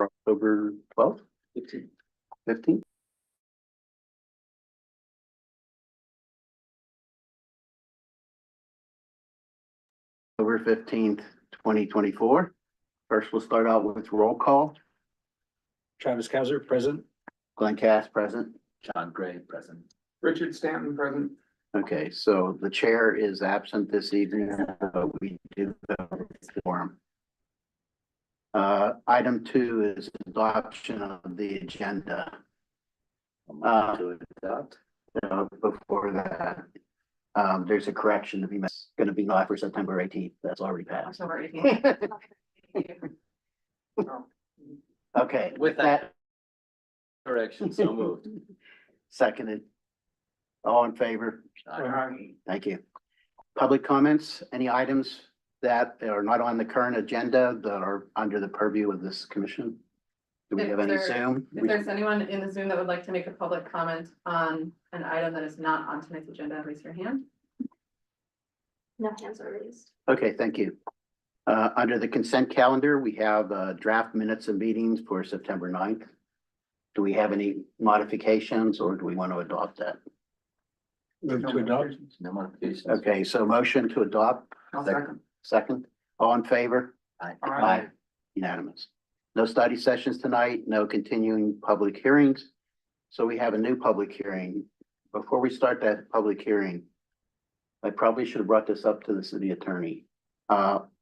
October 12th, 15th. October 15th, 2024. First, we'll start out with roll call. Travis Kaiser, present. Glenn Cass, present. John Gray, present. Richard Stanton, present. Okay, so the chair is absent this evening, but we do have a quorum. Item 2 is adoption of the agenda. To adopt. Before that, there's a correction to be made. It's going to be live for September 18th. That's already passed. October 18th. Okay, With that correction, so moved. Seconded. All in favor? Aye. Thank you. Public comments, any items that are not on the current agenda that are under the purview of this commission? Do we If have any there- Zoom? If there's anyone in the Zoom that would like to make a public comment on an item that is not on tonight's agenda, raise your hand. No hands are raised. Okay, thank you. Under the consent calendar, we have draft minutes and meetings for September 9th. Do we have any modifications or do we want to adopt that? Move to adopt. No modifications. Okay, so motion to adopt, I'll second. second, all in favor? Aye. Unanimous. No study sessions tonight, no continuing public hearings. So we have a new public hearing. Before we start that public hearing, I probably should have brought this up to the city attorney.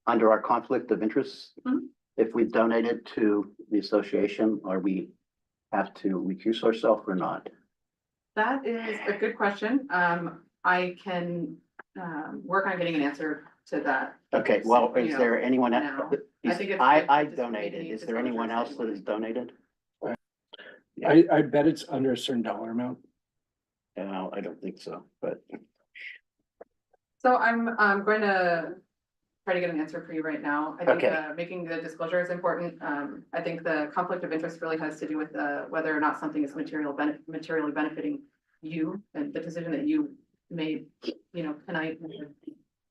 Under our conflict of interest, Mhm. if we donate it to the association, are we have to recuse ourselves or not? That is a good question. I can, work on getting an answer to that. Okay, well, You is know, there anyone? now. I think it's I good to just donated. maybe Is there anyone disclosures else that has donated? I bet it's under a certain dollar amount. No, I don't think so, but So I'm going to try to get an answer for you right now. I think Okay. making the disclosure is important. I think the conflict of interest really has to do with whether or not something is materially benefiting you and the decision that you made, you know, tonight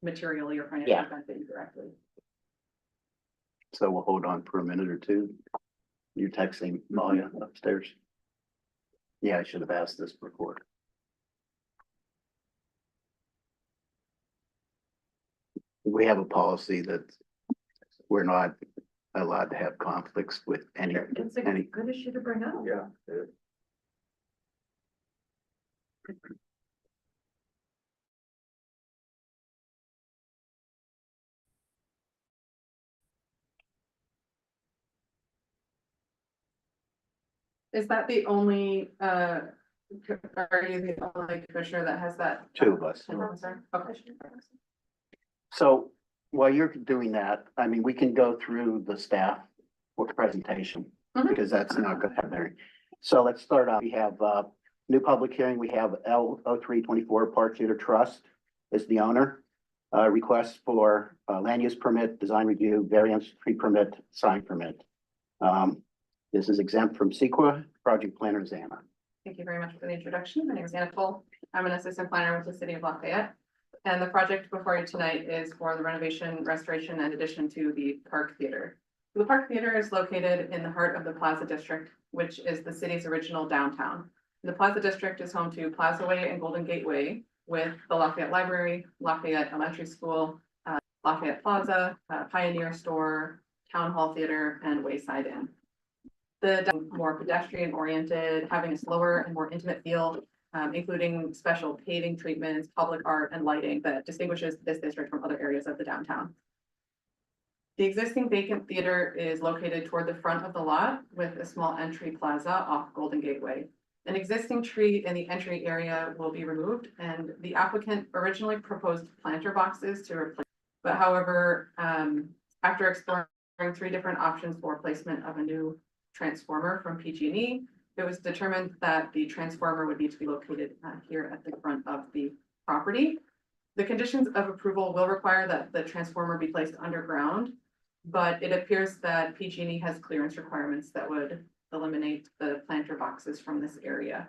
materially or financially Yeah. benefit you directly. so we'll hold on for a minute or two. You're texting Malia upstairs. Yeah, I should have asked this before. We have a policy that we're not allowed to have conflicts with any. It's a good issue to bring up. Yeah. Is that the only, are you the only commissioner that has that? Two of us. Okay. So while you're doing that, I mean, we can go through the staff presentation Mhm. because that's not going to happen. So let's start out. We have new public hearing. We have L0324 Park Theater Trust is the owner. Request for land use permit, design review, variance, tree permit, sign permit. This is exempt from CEQA, project planner is Anna. Thank you very much for the introduction. My name is Anna Cole. I'm an assistant planner with the city of Lafayette. And the project before you tonight is for the renovation, restoration, and addition to the Park Theater. The Park Theater is located in the heart of the Plaza District, which is the city's original downtown. The Plaza District is home to Plaza Way and Golden Gate Way with the Lafayette Library, Lafayette Elementary School, Lafayette Plaza, Pioneer Store, Town Hall Theater, and Wayside Inn. The more pedestrian oriented, having a slower and more intimate feel, including special paving treatments, public art and lighting that distinguishes this district from other areas of the downtown. The existing vacant theater is located toward the front of the lot with a small entry plaza off Golden Gateway. An existing tree in the entry area will be removed and the applicant originally proposed planter boxes to replace. But however, after exploring 3 different options for placement of a new transformer from PG&E, it was determined that the transformer would need to be located here at the front of the property. The conditions of approval will require that the transformer be placed underground, but it appears that PG&E has clearance requirements that would eliminate the planter boxes from this area.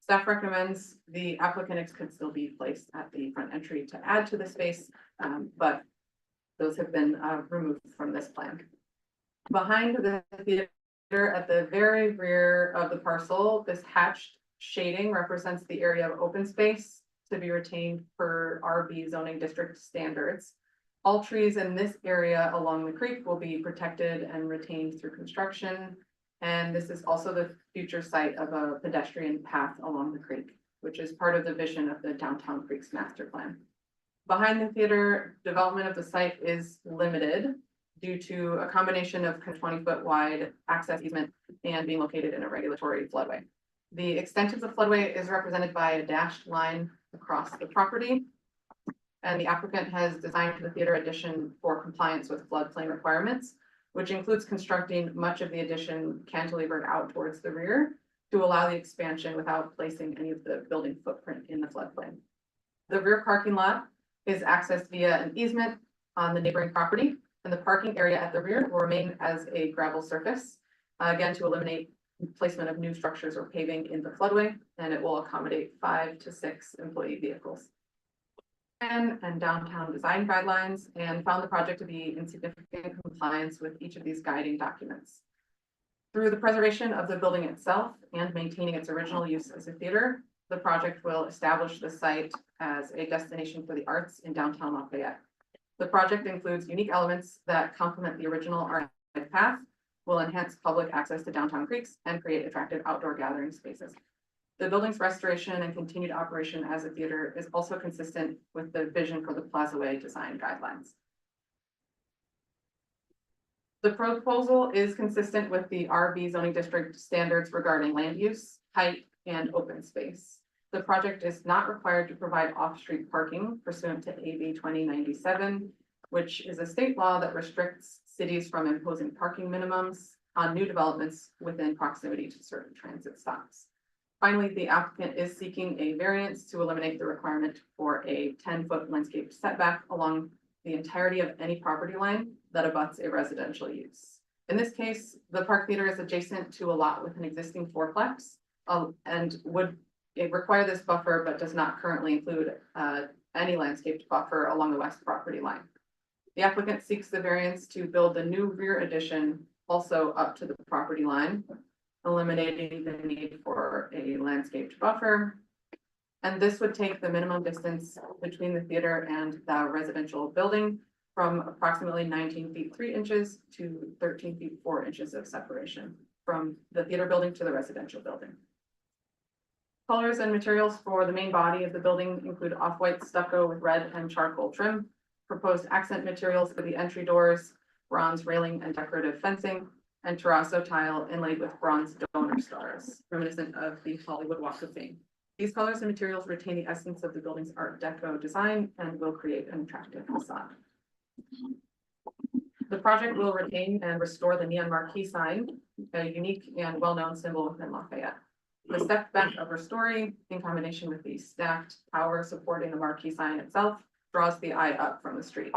Staff recommends the applicant could still be placed at the front entry to add to the space, but those have been removed from this plan. Behind the theater At the very rear of the parcel, this hatched shading represents the area of open space to be retained per RB zoning district standards. All trees in this area along the creek will be protected and retained through construction. And this is also the future site of a pedestrian path along the creek, which is part of the vision of the Downtown Creeks Master Plan. Behind the theater, development of the site is limited due to a combination of 20-foot wide access easement and being located in a regulatory floodway. The extent of the floodway is represented by a dashed line across the property. And the applicant has designed the theater addition for compliance with floodplain requirements, which includes constructing much of the addition cantilevered out towards the rear to allow the expansion without placing any of the building footprint in the floodplain. The rear parking lot is accessed via an easement on the neighboring property, and the parking area at the rear will remain as a gravel surface, again, to eliminate placement of new structures or paving in the floodway, and it will accommodate 5 to 6 employee vehicles. And downtown design guidelines, and found the project to be in significant compliance with each of these guiding documents. Through the preservation of the building itself and maintaining its original use as a theater, the project will establish the site as a destination for the arts in downtown Lafayette. The project includes unique elements that complement the original art path, will enhance public access to downtown creeks, and create attractive outdoor gathering spaces. The building's restoration and continued operation as a theater is also consistent with the vision for the Plaza Way design guidelines. The proposal is consistent with the RB zoning district standards regarding land use, height, and open space. The project is not required to provide off-street parking pursuant to AB 2097, which is a state law that restricts cities from imposing parking minimums on new developments within proximity to certain transit stops. Finally, the applicant is seeking a variance to eliminate the requirement for a 10-foot landscape setback along the entirety of any property line that abuts a residential use. In this case, the Park Theater is adjacent to a lot with an existing fourplex, and would require this buffer, but does not currently include any landscaped buffer along the west property line. The applicant seeks the variance to build the new rear addition also up to the property line, eliminating the need for a landscaped buffer. And this would take the minimum distance between the theater and the residential building from approximately 19 feet 3 inches to 13 feet 4 inches of separation from the theater building to the residential building. Colors and materials for the main body of the building include off-white stucco with red and charcoal trim, proposed accent materials for the entry doors, bronze railing and decorative fencing, and terrazzo tile inlaid with bronze donor stars, reminiscent of the Hollywood Walk of Fame. These colors and materials retain the essence of the building's Art Deco design and will create an attractive facade. The project will retain and restore the neon marquee sign, a unique and well-known symbol within Lafayette. The stepped back upper story, in combination with the stacked tower supporting the marquee sign itself, draws the eye up from the street.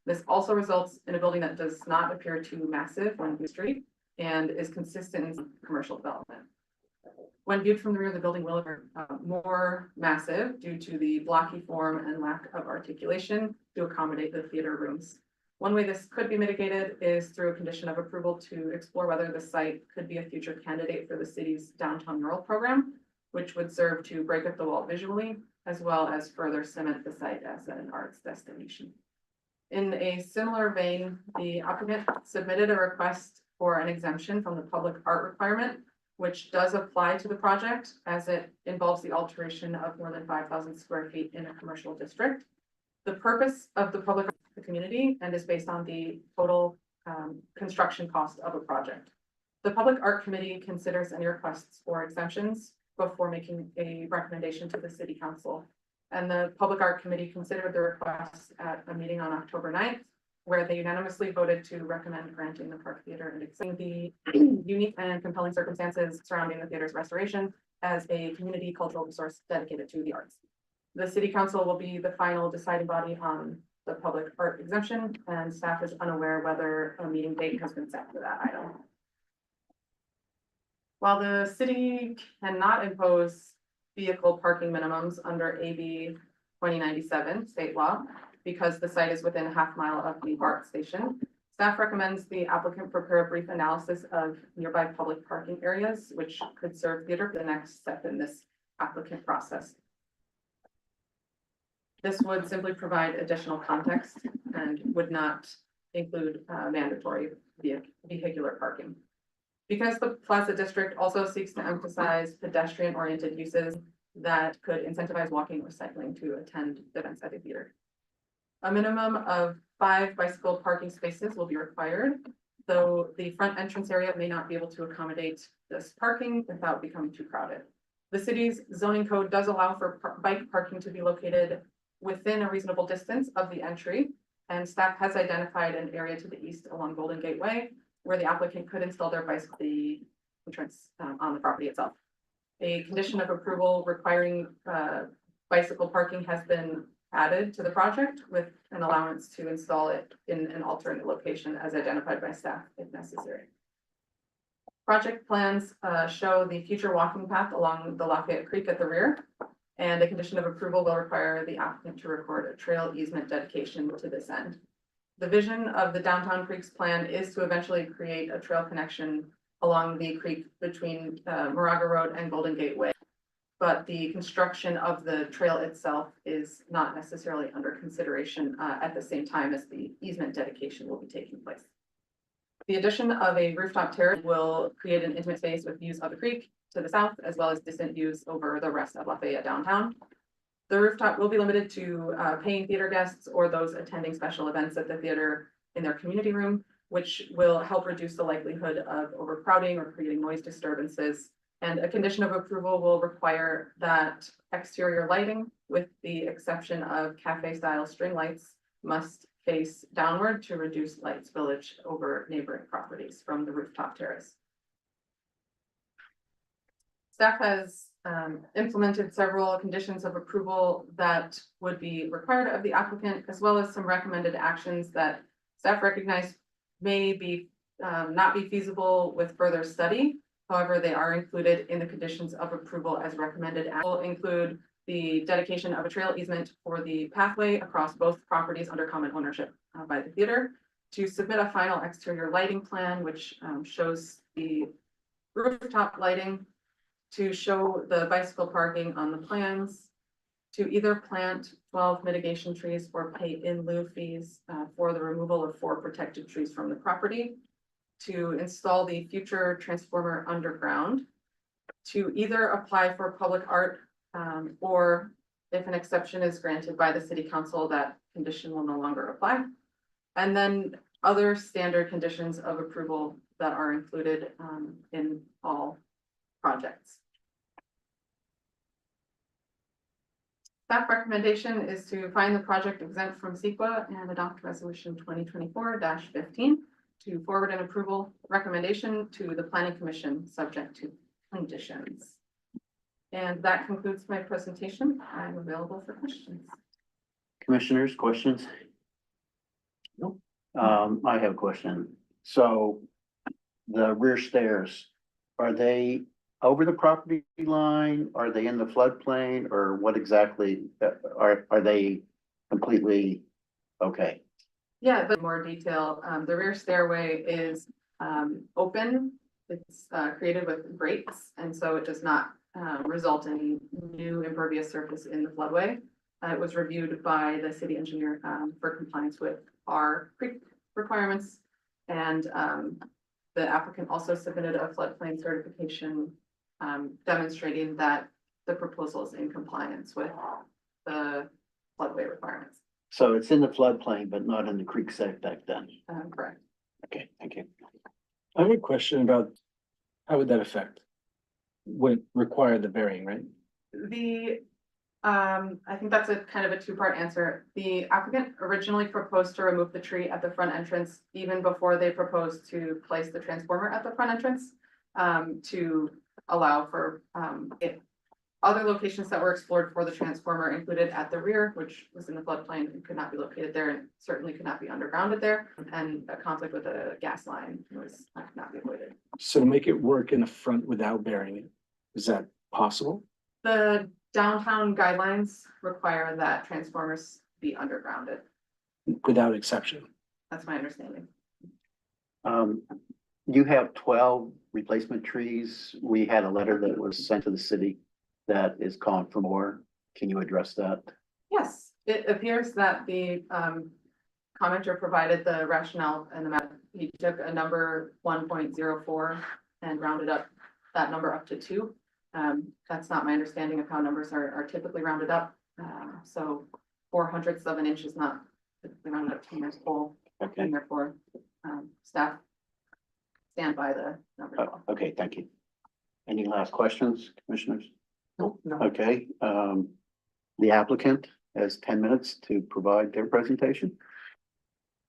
This also results in a building that does not appear too massive when viewed from the street and is consistent in commercial development. When viewed from the rear, the building will appear more massive due to the blocky form and lack of articulation to accommodate the theater rooms. One way this could be mitigated is through a condition of approval to explore whether the site could be a future candidate for the city's downtown mural program, which would serve to break up the wall visually, as well as further cement the site as an arts destination. In a similar vein, the applicant submitted a request for an exemption from the public art requirement, which does apply to the project as it involves the alteration of more than 5,000 square feet in a commercial district. The purpose of the public art is the community and is based on the total construction cost of a project. The Public Art Committee considers any requests for exemptions before making a recommendation to the City Council. And the Public Art Committee considered the request at a meeting on October 9th, where they unanimously voted to recommend granting the Park Theater and accepting the unique and compelling circumstances surrounding the theater's restoration as a community cultural resource dedicated to the arts. The City Council will be the final deciding body on the public art exemption, and staff is unaware whether a meeting date has been set for that item. While the city cannot impose vehicle parking minimums under AB 2097 state law, because the site is within a half mile of the BART station, Staff recommends the applicant prepare a brief analysis of nearby public parking areas, which could serve theater for the next step in this applicant process. This would simply provide additional context and would not include mandatory vehicular parking. Because the Plaza District also seeks to emphasize pedestrian-oriented uses that could incentivize walking or cycling to attend events at the theater. A minimum of 5 bicycle parking spaces will be required, though the front entrance area may not be able to accommodate this parking without becoming too crowded. The city's zoning code does allow for bike parking to be located within a reasonable distance of the entry, and staff has identified an area to the east along Golden Gate Way where the applicant could install their bicycle entrance on the property itself. A condition of approval requiring bicycle parking has been added to the project with an allowance to install it in an alternate location as identified by staff if necessary. Project plans show the future walking path along the Lafayette Creek at the rear, and a condition of approval will require the applicant to record a trail easement dedication to this end. The vision of the Downtown Creeks plan is to eventually create a trail connection along the creek between Moraga Road and Golden Gate Way. But the construction of the trail itself is not necessarily under consideration at the same time as the easement dedication will be taking place. The addition of a rooftop terrace will create an intimate space with views of the creek to the south, as well as distant views over the rest of Lafayette downtown. The rooftop will be limited to paying theater guests or those attending special events at the theater in their community room, which will help reduce the likelihood of overcrowding or creating noise disturbances. And a condition of approval will require that exterior lighting, with the exception of cafe-style string lights, must face downward to reduce light spillage over neighboring properties from the rooftop terrace. Staff has implemented several conditions of approval that would be required of the applicant, as well as some recommended actions that staff recognize may be not be feasible with further study. However, they are included in the conditions of approval as recommended. Will include the dedication of a trail easement for the pathway across both properties under common ownership by the theater, to submit a final exterior lighting plan, which shows the rooftop lighting, to show the bicycle parking on the plans, to either plant 12 mitigation trees or pay in lieu fees for the removal of 4 protected trees from the property, to install the future transformer underground, to either apply for public art or if an exception is granted by the city council, that condition will no longer apply. And then other standard conditions of approval that are included in all projects. Staff recommendation is to find the project exempt from CEQA and adopt resolution 2024-15 to forward an approval recommendation to the planning commission subject to conditions. And that concludes my presentation. I'm available for questions. Commissioners, questions? Nope. I have a question. So the rear stairs, are they over the property line? Are they in the floodplain, or what exactly are they completely okay? Yeah, but more detail. The rear stairway is open. It's created with grates, and so it does not result in new impervious surface in the floodway. It was reviewed by the city engineer for compliance with our creek requirements, and the applicant also submitted a floodplain certification demonstrating that the proposal is in compliance with the floodway requirements. So it's in the floodplain, but not in the creek setback then? Correct. Okay, thank you. I have a question about how would that affect? Would require the burying, right? I think that's a kind of a 2-part answer. The applicant originally proposed to remove the tree at the front entrance even before they proposed to place the transformer at the front entrance to allow for other locations that were explored for the transformer included at the rear, which was in the floodplain and could not be located there, and certainly could not be undergrounded there, and a conflict with a gas line was not be avoided. So to make it work in the front without burying it, is that possible? The downtown guidelines require that transformers be undergrounded. Without exception? That's my understanding. You have 12 replacement trees. We had a letter that was sent to the city that is calling for more. Can you address that? Yes, it appears that the commenter provided the rationale and the map. He took a number 1.04 and rounded up that number up to 2. That's not my understanding of how numbers are typically rounded up. So 0.04 of an inch is not typically rounded up to Mayor's pole, Okay, and therefore staff stand by the number 12. okay, thank you. Any last questions, commissioners? No. Okay, the applicant has 10 minutes to provide their presentation.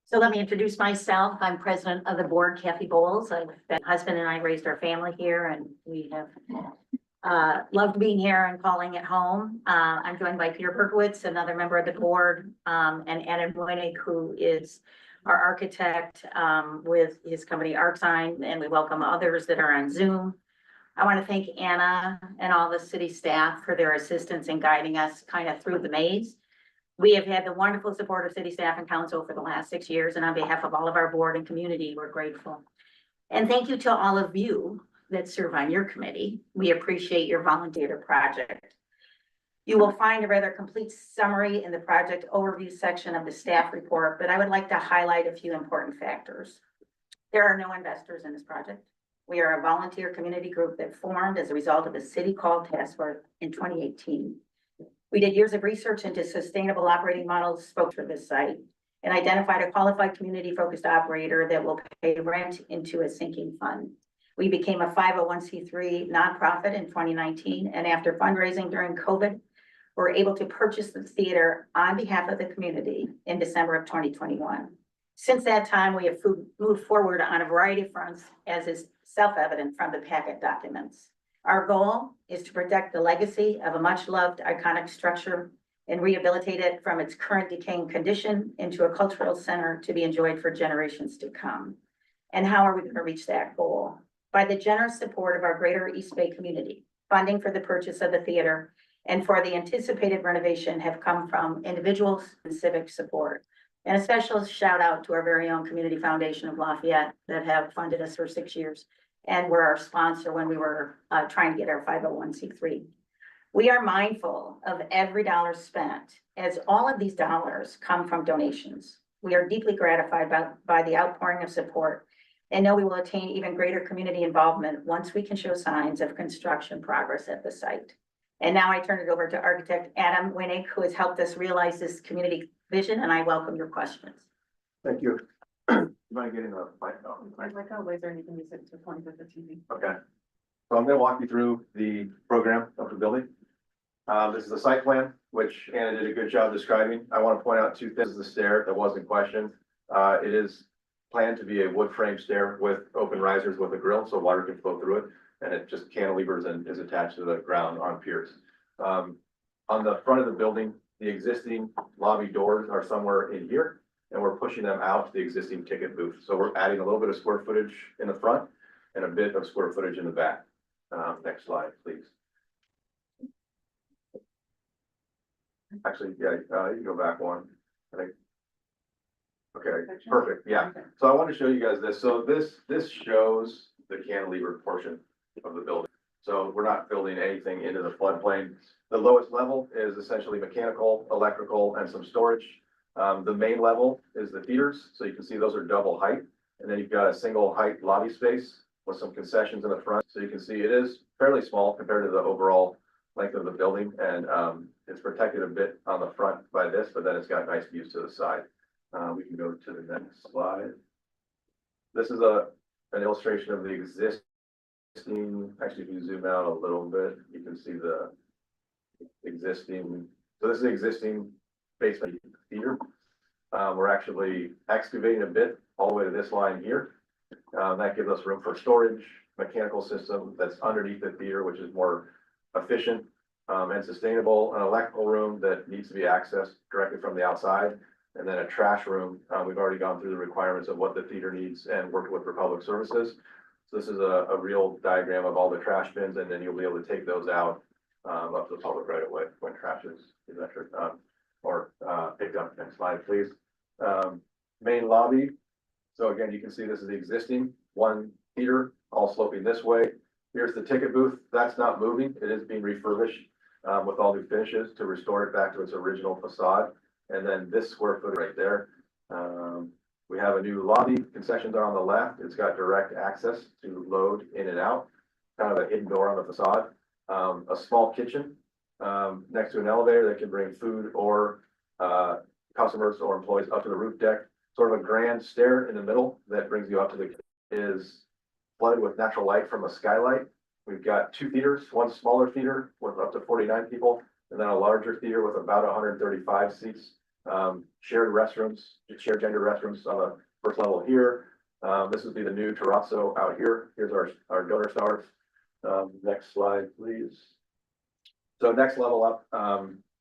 So let me introduce myself. I'm president of the board, Kathy Bowles. My husband and I raised our family here and we have loved being here and calling it home. I'm joined by Peter Berkowitz, another member of the board, and Adam Moynick, who is our architect with his company ArcSign, and we welcome others that are on Zoom. I want to thank Anna and all the city staff for their assistance in guiding us kind of through the maze. We have had the wonderful support of city staff and council for the last 6 years, and on behalf of all of our board and community, we're grateful. And thank you to all of you that serve on your committee. We appreciate your volunteer project. You will find a rather complete summary in the project overview section of the staff report, but I would like to highlight a few important factors. There are no investors in this project. We are a volunteer community group that formed as a result of a city called task force in 2018. We did years of research into sustainable operating models, spoke for this site, and identified a qualified community-focused operator that will pay rent into a sinking fund. We became a 501c3 nonprofit in 2019, and after fundraising during COVID, we're able to purchase the theater on behalf of the community in December of 2021. Since that time, we have moved forward on a variety of fronts, as is self-evident from the packet documents. Our goal is to protect the legacy of a much-loved iconic structure and rehabilitate it from its current decaying condition into a cultural center to be enjoyed for generations to come. And how are we going to reach that goal? By the generous support of our greater East Bay community. Funding for the purchase of the theater and for the anticipated renovation have come from individuals and civic support. And a special shout out to our very own Community Foundation of Lafayette that have funded us for 6 years and were our sponsor when we were trying to get our 501c3. We are mindful of every dollar spent, as all of these dollars come from donations. We are deeply gratified by the outpouring of support and know we will attain even greater community involvement once we can show signs of construction progress at the site. And now I turn it over to architect Adam Winnick, who has helped us realize this community vision, and I welcome your questions. Thank you. You mind getting the mic? Oh, I'd like a laser and you can use it to point at the TV. okay. So I'm gonna walk you through the program of the building. This is the site plan, which Anna did a good job describing. I want to point out 2 things. This is the stair that wasn't questioned. It is planned to be a wood frame stair with open risers with a grill, so water can flow through it. And it just cantilevers and is attached to the ground on piers. On the front of the building, the existing lobby doors are somewhere in here, and we're pushing them out to the existing ticket booth. So we're adding a little bit of square footage in the front and a bit of square footage in the back. Next slide, please. Actually, yeah, you can go back one, I think. Okay, perfect, yeah. So I want to show you guys this. So this shows the cantilever portion of the building. So we're not building anything into the floodplain. The lowest level is essentially mechanical, electrical, and some storage. The main level is the theaters. So you can see those are double height. And then you've got a single height lobby space with some concessions in the front. So you can see it is fairly small compared to the overall length of the building. And it's protected a bit on the front by this, but then it's got nice views to the side. We can go to the next slide. This is an illustration of the existing, actually, if you zoom out a little bit, you can see the existing, so this is the existing basement theater. We're actually excavating a bit all the way to this line here. That gives us room for storage, mechanical system that's underneath the theater, which is more efficient and sustainable, an electrical room that needs to be accessed directly from the outside, and then a trash room. We've already gone through the requirements of what the theater needs and worked with Republic Services. So this is a real diagram of all the trash bins, and then you'll be able to take those out up to the public right away when trash is picked up. Next slide, please. Main lobby. So again, you can see this is the existing one theater, all sloping this way. Here's the ticket booth. That's not moving. It is being refurbished with all new finishes to restore it back to its original facade. And then this square foot right there. We have a new lobby. Concessions are on the left. It's got direct access to load in and out. Kind of a hidden door on the facade. A small kitchen next to an elevator that can bring food or customers or employees up to the roof deck. Sort of a grand stair in the middle that brings you up to the, is flooded with natural light from a skylight. We've got two theaters, one smaller theater with up to 49 people, and then a larger theater with about 135 seats. Shared restrooms, shared gender restrooms on the first level here. This would be the new terrazzo out here. Here's our donor stars. Next slide, please. So next level up,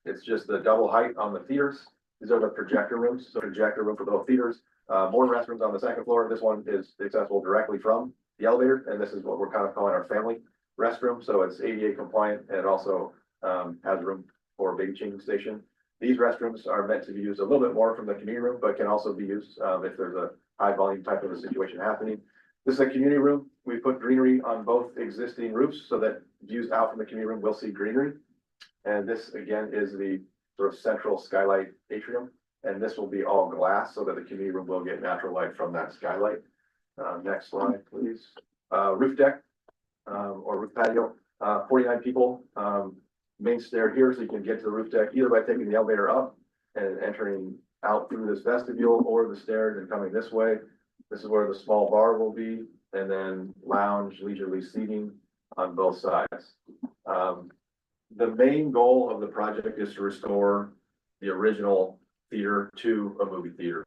it's just the double height on the theaters. These are the projector rooms, so projector room for both theaters. More restrooms on the second floor. This one is accessible directly from the elevator, and this is what we're kind of calling our family restroom. So it's ADA compliant, and it also has room for baby changing station. These restrooms are meant to be used a little bit more from the community room, but can also be used if there's a high volume type of a situation happening. This is a community room. We put greenery on both existing roofs so that views out from the community room will see greenery. And this again is the sort of central skylight atrium. And this will be all glass so that the community room will get natural light from that skylight. Next slide, please. Roof deck or roof patio, 49 people. Main stair here, so you can get to the roof deck either by taking the elevator up and entering out through this vestibule or the stairs and coming this way. This is where the small bar will be, and then lounge, leisurely seating on both sides. The main goal of the project is to restore the original theater to a movie theater.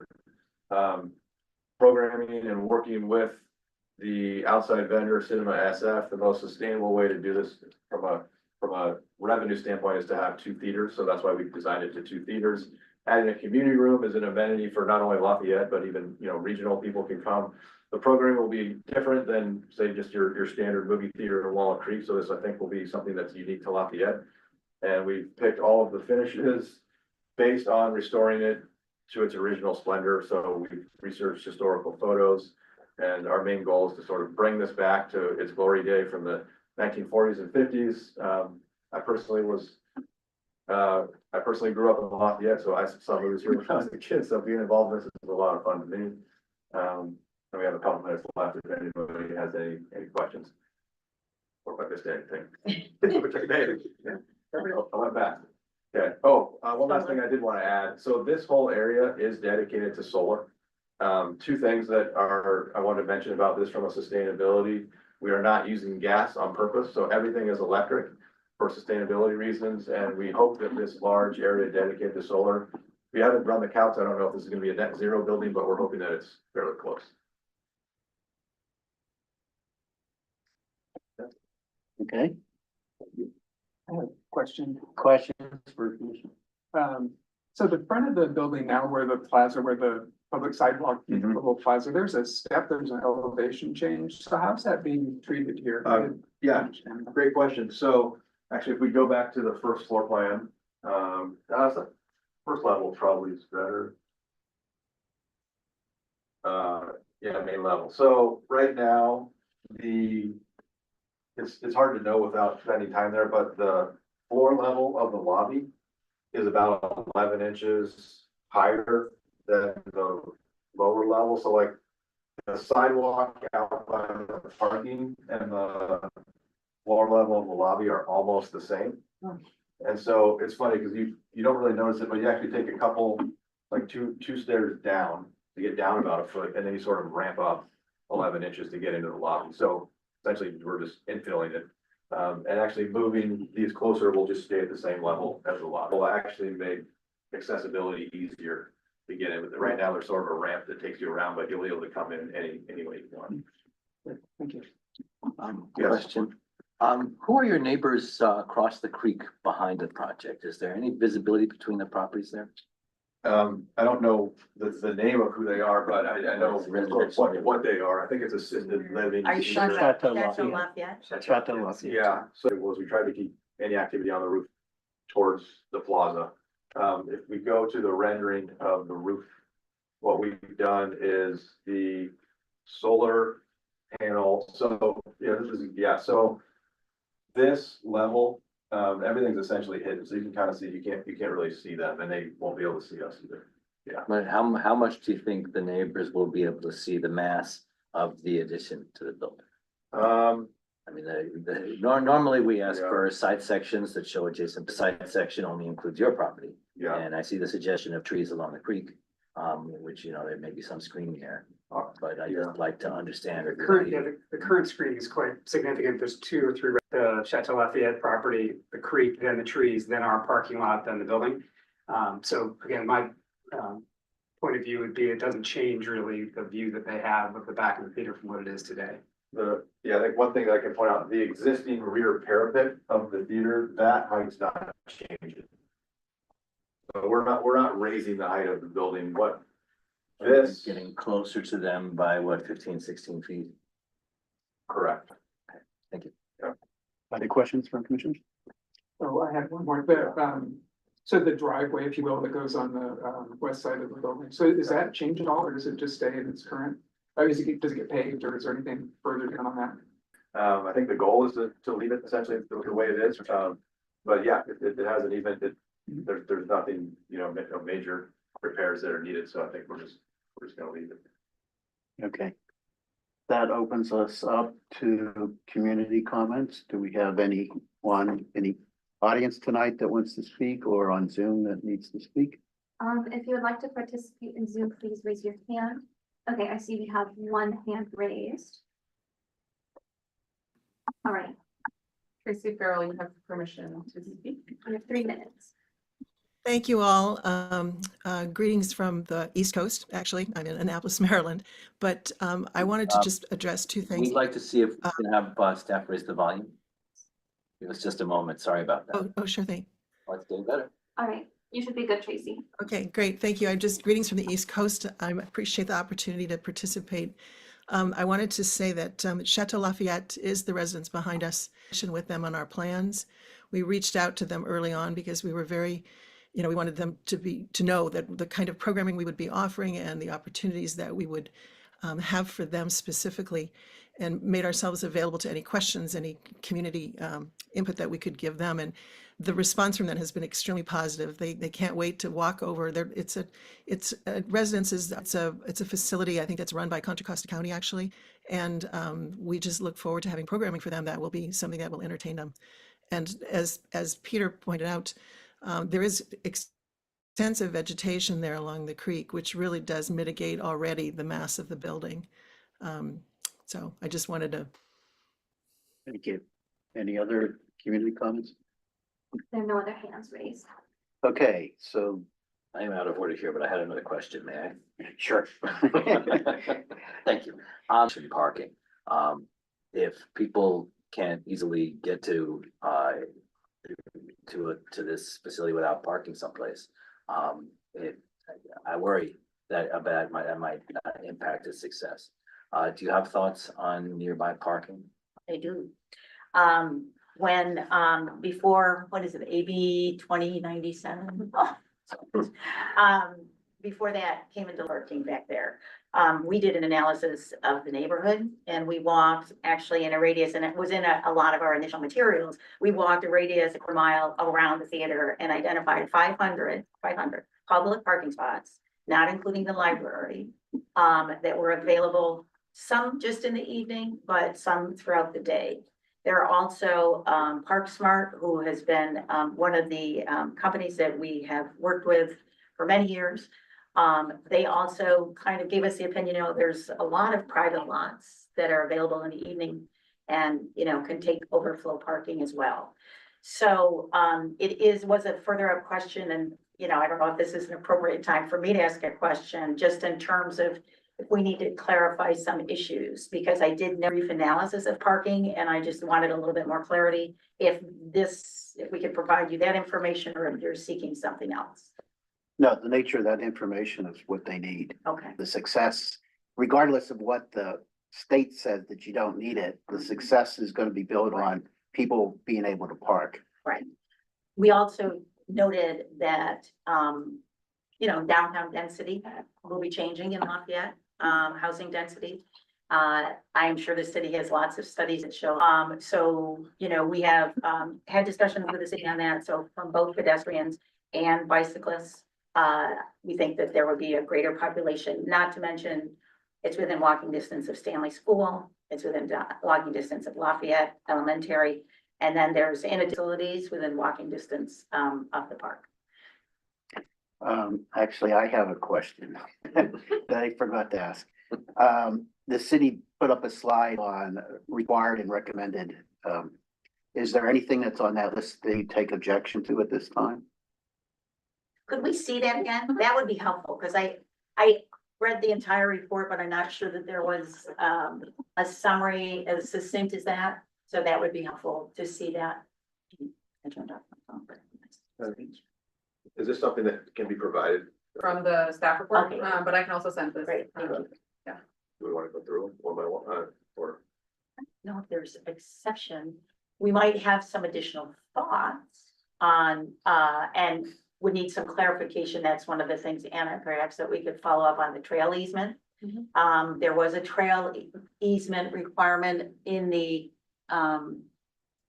Programming and working with the outside vendor, Cinema SF, the most sustainable way to do this from a revenue standpoint is to have two theaters. So that's why we've designed it to two theaters. Adding a community room is an amenity for not only Lafayette, but even, regional people can come. The programming will be different than, say, just your standard movie theater in Walnut Creek. So this, I think, will be something that's unique to Lafayette. And we've picked all of the finishes based on restoring it to its original splendor. So we've researched historical photos, and our main goal is to sort of bring this back to its glory day from the 1940s and 50s. I personally grew up in Lafayette, so I saw movies here when I was a kid. So being involved in this is a lot of fun to me. And we have a couple minutes left if anybody has any questions. Or if I missed anything. Which I did. Yeah. I went back. Okay. Oh, one last thing I did want to add. So this whole area is dedicated to solar. Two things that I wanted to mention about this from a sustainability. We are not using gas on purpose, so everything is electric for sustainability reasons, and we hope that this large area dedicated to solar. We haven't run the counts. I don't know if this is going to be a net zero building, but we're hoping that it's fairly close. Okay, Question. questions for? So the front of the building now where the plaza, where the public sidewalk, the little plaza, there's a step, there's an elevation change. So how's that being treated here? I didn't Yeah, understand that. great question. So actually, if we go back to the first floor plan, that's the first level probably is better. Yeah, main level. So right now, it's hard to know without spending time there, but the floor level of the lobby is about 11 inches higher than the lower level. So like the sidewalk out by the parking and the floor level of the lobby are almost the same. And so it's funny because you don't really notice it, but you actually take a couple, like two stairs down to get down about a foot, and then you sort of ramp up 11 inches to get into the lobby. So essentially we're just infilling it. And actually moving these closer will just stay at the same level as the lobby. Will actually make accessibility easier to get in with it. Right now, there's sort of a ramp that takes you around, but you'll be able to come in any way you want. Thank you. Yes. Question. Who are your neighbors across the creek behind the project? Is there any visibility between the properties there? I don't know the name of who they are, but I know what they are. I think it's assisted living. Are you sure? Chateau That's a Lafayette. Lafayette? Chateau Lafayette. Yeah, so it was, we tried to keep any activity on the roof towards the plaza. If we go to the rendering of the roof what we've done is the solar panel, so, so this level, everything's essentially hidden, so you can kind of see, you can't really see them, and they won't be able to see us either. But how much do you think the neighbors will be able to see the mass of the addition to the building? I mean, normally we ask Yeah. for side sections that show adjacent, side section only includes your property. Yeah, And I see the suggestion of trees along the creek, which, you know, there may be some screening here, but I Yeah. just like to understand. The current, yeah, the current screening is quite significant. There's 2 or 3, the Chateau Lafayette property, the creek, then the trees, then our parking lot, then the building. So again, my point of view would be it doesn't change really the view that they have of the back of the theater from what it is today. I think one thing that I can point out, the existing rear parapet of the theater, that height's not changing. So we're not raising the height of the building, what this, Getting closer to them by what, 15, 16 feet? correct. Other questions from commissioners? So I have one more, so the driveway, if you will, that goes on the west side of the building, so is that change at all, or does it just stay in its current? Or does it get paved, or is there anything further down on that? I think the goal is to leave it essentially the way it is, but yeah, it hasn't even, there's nothing, no major repairs that are needed, so I think we're just gonna leave it. Okay. That opens us up to community comments. Do we have any audience tonight that wants to speak or on Zoom that needs to speak? If you would like to participate in Zoom, please raise your hand. Okay, I see we have 1 hand raised. All right, Tracy Farrell, you have permission to speak. we have 3 minutes. Thank you all. Greetings from the East Coast, actually. I'm in Annapolis, Maryland. But I wanted to just address 2 things. We'd like to see if we can have staff raise the volume. Give us just a moment, sorry about that. Oh, sure thing. Let's do better. All right, you should be good, Tracy. Okay, great. Thank you. Greetings from the East Coast. I appreciate the opportunity to participate. I wanted to say that Chateau Lafayette is the residence behind us, with them on our plans. We reached out to them early on because we were very, we wanted them to know that the kind of programming we would be offering and the opportunities that we would have for them specifically, and made ourselves available to any questions, any community input that we could give them. And the response from them has been extremely positive. They can't wait to walk over there. It's a residences. It's a facility, I think, that's run by Contra Costa County, actually. And we just look forward to having programming for them that will be something that will entertain them. And as Peter pointed out, there is extensive vegetation there along the creek, which really does mitigate already the mass of the building. So I just wanted to. Thank you. Any other community comments? There are no other hands raised. Okay, so I am out of order here, but I had another question, may I? sure. Thank you. Street parking. If people can't easily get to this facility without parking someplace, I worry that might impact its success. Do you have thoughts on nearby parking? They do. When, before, what is it, AB 2097? Before that came into parking back there, we did an analysis of the neighborhood, and we walked actually in a radius, and it was in a lot of our initial materials. We walked a radius of a mile around the theater and identified 500 public parking spots, not including the library, that were available, some just in the evening, but some throughout the day. There are also ParkSmart, who has been one of the companies that we have worked with for many years. They also kind of gave us the opinion, there's a lot of private lots that are available in the evening and, can take overflow parking as well. So was a further up question, and, I don't know if this is an appropriate time for me to ask a question, just in terms of if we need to clarify some issues, because I did a brief analysis of parking and I just wanted a little bit more clarity if we could provide you that information, or if you're seeking something else. No, the nature of that information is what they need. Okay. The success, regardless of what the state says that you don't need it, the success is going to be built on people being able to park. Right. We also noted that downtown density will be changing in Lafayette, housing density. I'm sure the city has lots of studies that show, so, we have, had discussions with the city on that, so from both pedestrians and bicyclists. We think that there would be a greater population, not to mention it's within walking distance of Stanley School, it's within walking distance of Lafayette Elementary, and then there's facilities within walking distance, of the park. Actually, I have a question that I forgot to ask. The city put up a slide on required and recommended. Is there anything that's on that list they take objection to at this time? Could we see that again? That would be helpful, because I read the entire report, but I'm not sure that there was, a summary as succinct as that. So that would be helpful to see that. I turned off my phone, but- Is this something that can be provided? From the staff report, Okay. but I can also send this. Great, thank you. Do we want to go through them one by one, or? No, if there's exception, we might have some additional thoughts on, and would need some clarification. That's one of the things, Anna, perhaps that we could follow up on the trail easement. There was a trail easement requirement in the,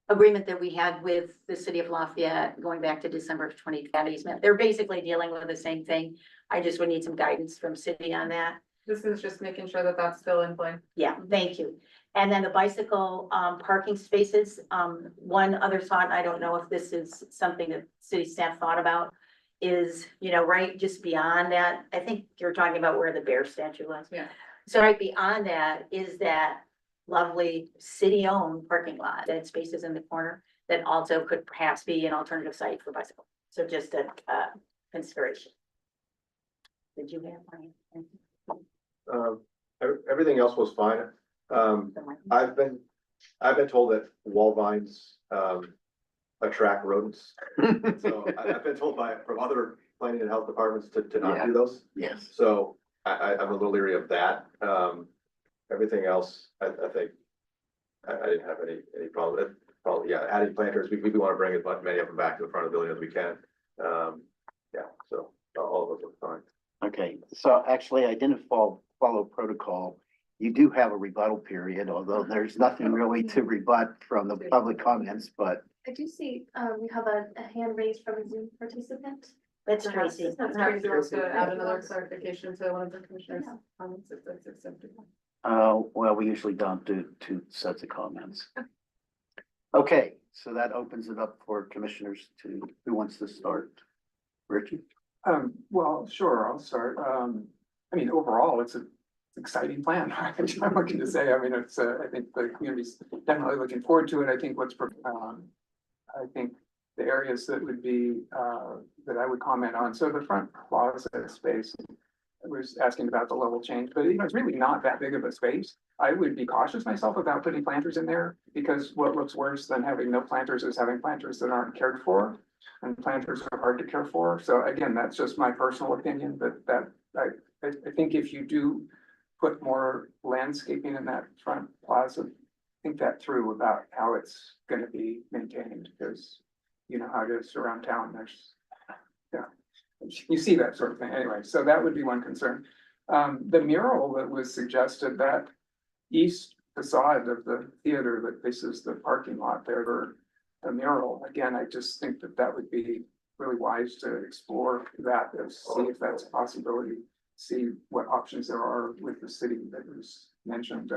agreement that we had with the city of Lafayette going back to December of 2020 easement. They're basically dealing with the same thing. I just would need some guidance from city on that. This is just making sure that that's still in play. Yeah, thank you. And then the bicycle parking spaces, one other thought, I don't know if this is something that city staff thought about, is, right just beyond that, I think you're talking about where the bear statue was. Yeah. So right beyond that is that lovely city-owned parking lot, that spaces in the corner, that also could perhaps be an alternative site for bicycle. So just a consideration. Did you have one? Everything else was fine. I've been told that wall vines, attract rodents. So I've been told from other planning and health departments to not do those. Yes. So I'm a little leery of that. Everything else, I think, I didn't have any problem. Probably, yeah, adding planters, we want to bring as many of them back to the front of the building as we can. Yeah, so all of those look fine. Okay, so actually I didn't follow protocol. You do have a rebuttal period, although there's nothing really to rebut from the public comments, but I do see, we have a hand raised from a Zoom participant. That's Tracy. That's Perhaps you want Tracy. to add another clarification to one of the commissioners. Comments, if that's acceptable. well, we usually don't do two sets of comments. Okay, so that opens it up for commissioners who wants to start? Richard? Well, sure, I'll start. I mean, overall, it's an exciting plan. I'm looking to say, I mean, it's, I think the community's definitely looking forward to it. I think I think the areas that would be, that I would comment on. So the front plaza space, I was asking about the level change, but it's really not that big of a space. I would be cautious myself about putting planters in there, because what looks worse than having no planters is having planters that aren't cared for. And planters are hard to care for. So again, that's just my personal opinion, but I think if you do put more landscaping in that front plaza, think that through about how it's gonna be maintained, because you know how it is around town. You see that sort of thing anyway. So that would be one concern. The mural that was suggested, that east facade of the theater that faces the parking lot there, or the mural, again, I just think that would be really wise to explore that, and see if that's a possibility, see what options there are with the city that was mentioned.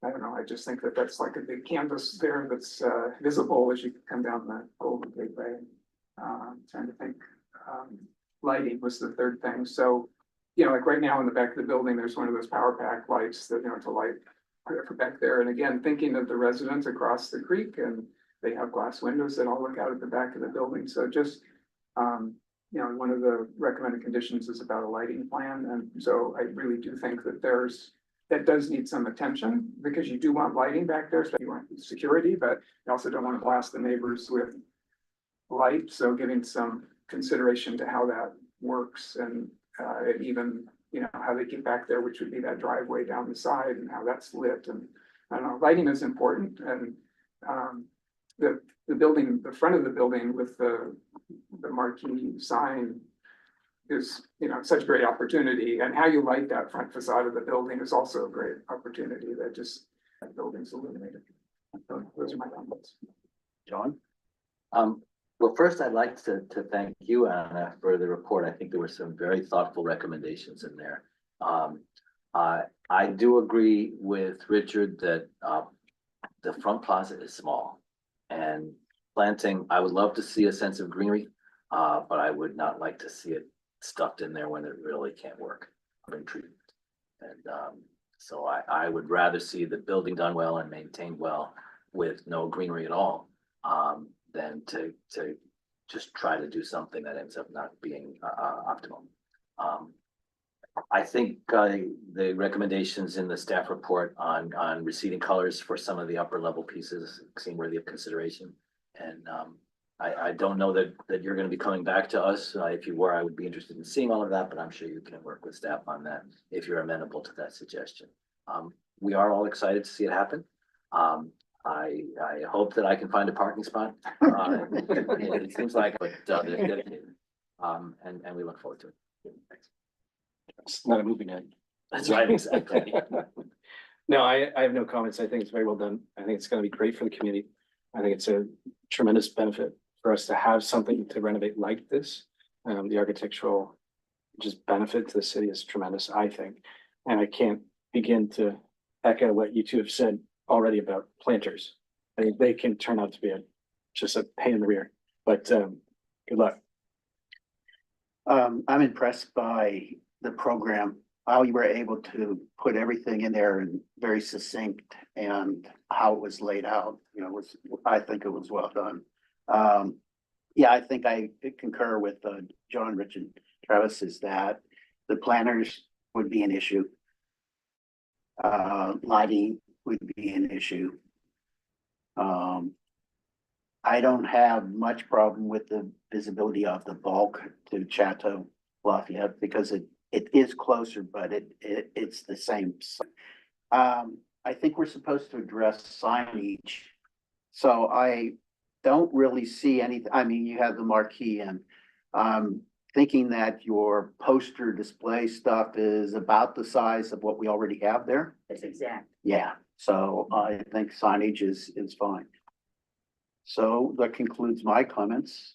I don't know, I just think that's like a big canvas there that's visible as you come down the Golden Gateway. Trying to think, lighting was the third thing. So, like right now in the back of the building, there's one of those power pack lights that, to light back there. And again, thinking of the residents across the creek, and they have glass windows that all look out at the back of the building. So just, one of the recommended conditions is about a lighting plan. And so I really do think that that does need some attention, because you do want lighting back there, so you want security, but you also don't want to blast the neighbors with light. So giving some consideration to how that works, and even, how they get back there, which would be that driveway down the side, and how that's lit. And I don't know, lighting is important. And the building, the front of the building with the marquee sign, is, you know, such a great opportunity, and how you light that front facade of the building is also a great opportunity that just, that building's illuminated. So those are my comments. John? Well, first, I'd like to thank you, Anna, for the report. I think there were some very thoughtful recommendations in there. I do agree with Richard that, the front plaza is small. And planting, I would love to see a sense of greenery, but I would not like to see it stuffed in there when it really can't work. In treatment. And, so I would rather see the building done well and maintained well with no greenery at all, than to just try to do something that ends up not being optimal. I think the recommendations in the staff report on receding colors for some of the upper level pieces seem worthy of consideration. And I don't know that you're gonna be coming back to us. If you were, I would be interested in seeing all of that, but I'm sure you can work with staff on that if you're amenable to that suggestion. We are all excited to see it happen. I hope that I can find a parking spot. It seems like, but they're dedicated. And we look forward to it. Thanks. It's not a movie night. That's right, exactly. No, I have no comments. I think it's very well done. I think it's gonna be great for the community. I think it's a tremendous benefit for us to have something to renovate like this. The architectural just benefit to the city is tremendous, I think. And I can't begin to echo what you two have said already about planters. I think they can turn out to be just a pain in the rear, but good luck. I'm impressed by the program, how you were able to put everything in there and very succinct, and how it was laid out, you know, I think it was well done. Yeah, I think I concur with John, Rich, and Travis is that the planners would be an issue. Lighting would be an issue. I don't have much problem with the visibility of the bulk to Chateau Lafayette because it is closer, but it's the same. I think we're supposed to address signage. So I don't really see anything. I mean, you have the marquee, and I'm thinking that your poster display stuff is about the size of what we already have there. It's exact. Yeah, so I think signage is fine. So that concludes my comments.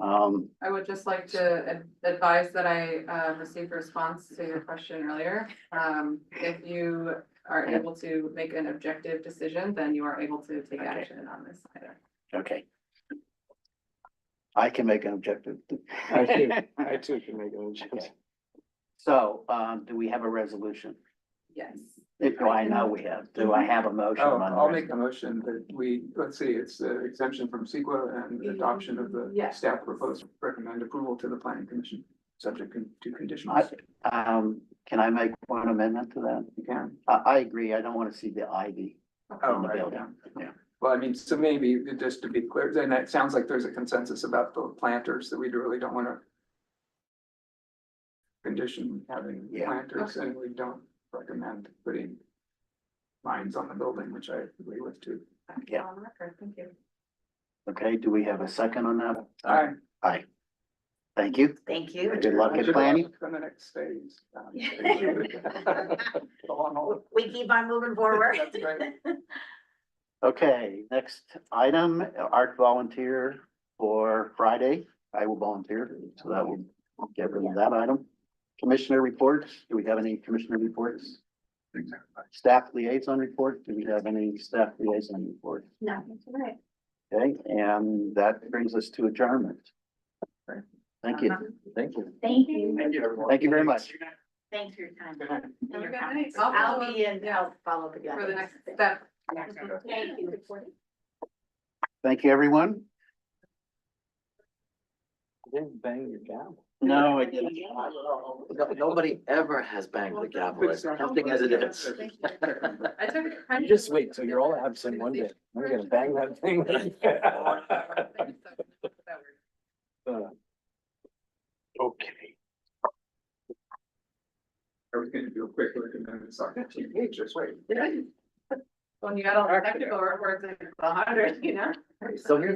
I would just like to advise that I received a response to your question earlier. If you are able to make an objective decision, then you are able to take Okay. action on this item. Okay. I can make an objective. I too can make an adjustment. So, do we have a resolution? Yes. Do I know we have, do I have a motion? Oh, on the I'll make a resolution? motion that we, let's see, it's the exemption from CEQA and adoption of the Yes. staff proposed recommend approval to the planning commission, subject to conditions. Can I make one amendment to that? You can. I agree. I don't want to see the ivy Oh, in the right, building. yeah. Well, I mean, so maybe just to be clear, then it sounds like there's a consensus about the planters that we really don't want to condition having Yeah. planters, and we don't recommend putting lines on the building, which I agree with too. Yeah. On record, thank you. Okay, do we have a second on that? Aye. Aye. Thank you. Thank you. Good luck at planning. On the next phase. We keep on moving forward. That's right. Okay, next item, art volunteer for Friday. I will volunteer, so that will get rid of that item. Commissioner reports. Do we have any commissioner reports? Staff liaison report. Do we have any staff liaison report? No, that's all right. Okay, and that brings us to adjournment. Thank you. Thank you. Thank you. Thank you very much. Thanks for your time. Good night. and your Have a good comments. night. I'll I'll follow be up, in, yeah. I'll follow up again. For the next step. Thank you. Thank you, everyone. Didn't bang your gavel. No, I didn't. Nobody ever has banged the gavel, as tempting as it is. I took it. You just wait till you're all absent one day. I'm gonna bang that thing. Okay. I was gonna do a quick look and then it's like, just wait. When you got all the technical reports, it's 100, you know? So here's